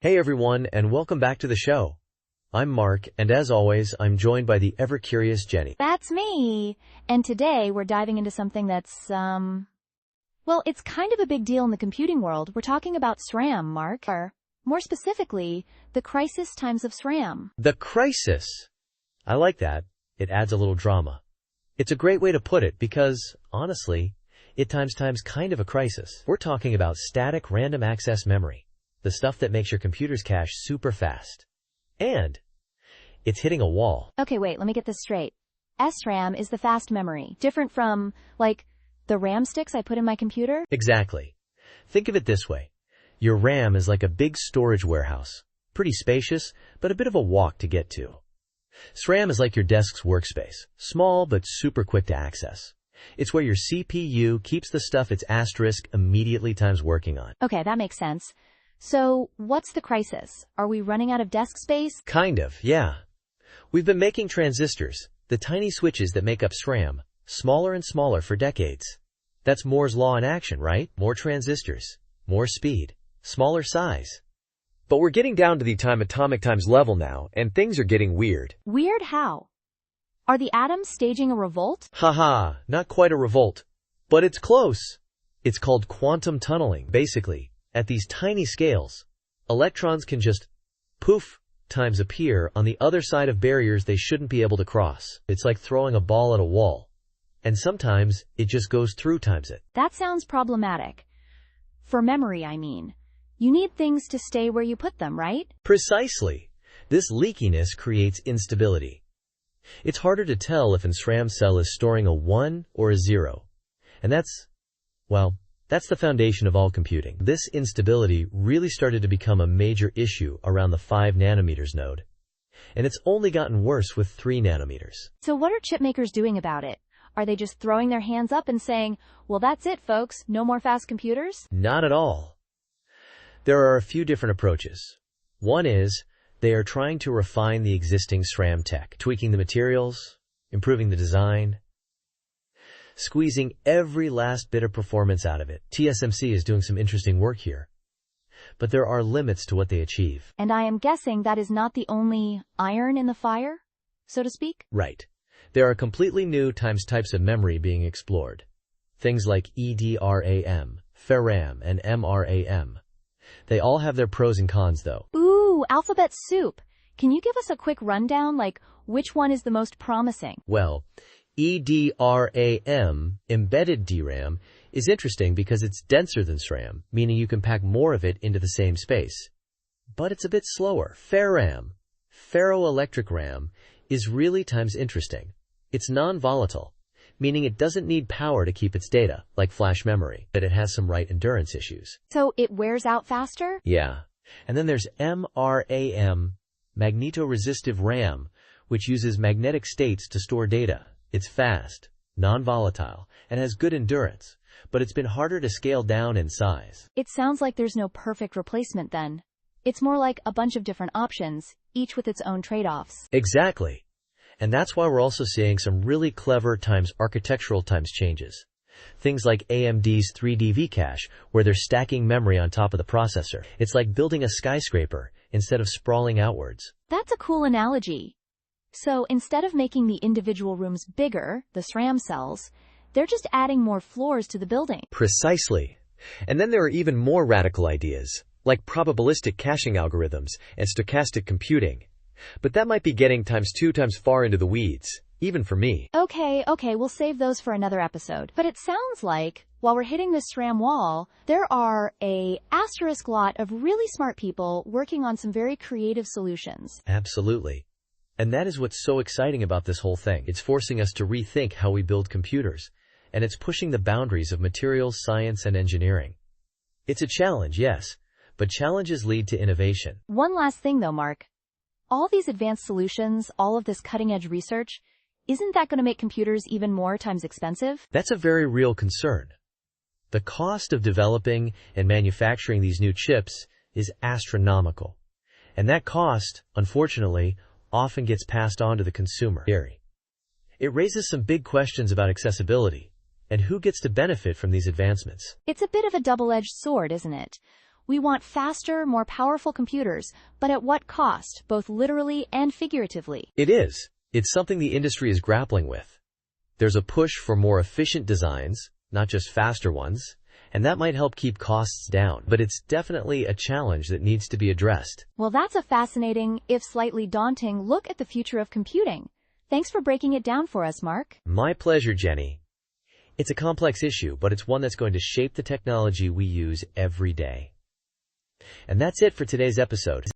Hey everyone, and welcome back to the show. I'm Mark, and as always, I'm joined by the ever-curious Jenny. That's me. And today we're diving into something that's, well, it's kind of a big deal in the computing world. We're talking about SRAM, Mark. Or, more specifically, the crisis times of SRAM. The crisis. I like that. It adds a little drama. It's a great way to put it because, honestly, it times kind of a crisis. We're talking about static random access memory. The stuff that makes your computer's cache super fast. And it's hitting a wall. Okay, wait, let me get this straight. SRAM is the fast memory, different from, like, the RAM sticks I put in my computer? Exactly. Think of it this way. Your RAM is like a big storage warehouse. Pretty spacious, but a bit of a walk to get to. SRAM is like your desk's workspace. Small, but super quick to access. It's where your CPU keeps the stuff its asterisk immediately times working on. Okay, that makes sense. So, what's the crisis? Are we running out of desk space? Kind of, yeah. We've been making transistors, the tiny switches that make up SRAM, smaller and smaller for decades. That's Moore's law in action, right? More transistors, more speed, smaller size. But we're getting down to the atomic times level now, and things are getting weird. Weird how? Are the atoms staging a revolt? Haha, not quite a revolt. But it's close. It's called quantum tunneling, basically. At these tiny scales, electrons can just poof times appear on the other side of barriers they shouldn't be able to cross. It's like throwing a ball at a wall. And sometimes it just goes through times it. That sounds problematic. For memory, I mean. You need things to stay where you put them, right? Precisely. This leakiness creates instability. It's harder to tell if an SRAM cell is storing a 1 or a 0. And that's the foundation of all computing. This instability really started to become a major issue around the 5 nanometers node. And it's only gotten worse with 3 nanometers. So what are chip makers doing about it? Are they just throwing their hands up and saying, well, that's it, folks, no more fast computers? Not at all. There are a few different approaches. One is, they are trying to refine the existing SRAM tech, tweaking the materials, improving the design, squeezing every last bit of performance out of it. TSMC is doing some interesting work here. But there are limits to what they achieve. And I am guessing that is not the only iron in the fire, so to speak? Right. There are completely new types of memory being explored. Things like eDRAM, FeRAM, and MRAM. They all have their pros and cons, though. Ooh, alphabet soup. Can you give us a quick rundown, like which one is the most promising? Well, eDRAM, embedded DRAM, is interesting because it's denser than SRAM, meaning you can pack more of it into the same space. But it's a bit slower. FeRAM, ferroelectric RAM, is really interesting. It's non-volatile, meaning it doesn't need power to keep its data, like flash memory, but it has some write endurance issues. So it wears out faster? Yeah. And then there's MRAM, magnetoresistive RAM, which uses magnetic states to store data. It's fast, non-volatile, and has good endurance, but it's been harder to scale down in size. It sounds like there's no perfect replacement then. It's more like a bunch of different options, each with its own trade-offs. Exactly. And that's why we're also seeing some really clever architectural changes. Things like AMD's 3D cache, where they're stacking memory on top of the processor. It's like building a skyscraper instead of sprawling outwards. That's a cool analogy. So instead of making the individual rooms bigger, the SRAM cells, they're just adding more floors to the building. Precisely. And then there are even more radical ideas, like probabilistic caching algorithms and stochastic computing. But that might be getting times far into the weeds, even for me. Okay, we'll save those for another episode. But it sounds like, while we're hitting this SRAM wall, there are a asterisk lot of really smart people working on some very creative solutions. Absolutely. And that is what's so exciting about this whole thing. It's forcing us to rethink how we build computers, and it's pushing the boundaries of materials science and engineering. It's a challenge, yes, but challenges lead to innovation. One last thing though, Mark. All these advanced solutions, all of this cutting-edge research, isn't that going to make computers even more expensive? That's a very real concern. The cost of developing and manufacturing these new chips is astronomical. And that cost, unfortunately, often gets passed on to the consumer. It raises some big questions about accessibility and who gets to benefit from these advancements. It's a bit of a double-edged sword, isn't it? We want faster, more powerful computers, but at what cost, both literally and figuratively? It is. It's something the industry is grappling with. There's a push for more efficient designs, not just faster ones, and that might help keep costs down, but it's definitely a challenge that needs to be addressed. Well, that's a fascinating, if slightly daunting, look at the future of computing. Thanks for breaking it down for us, Mark. My pleasure, Jenny. It's a complex issue, but it's one that's going to shape the technology we use every day. And that's it for today's episode.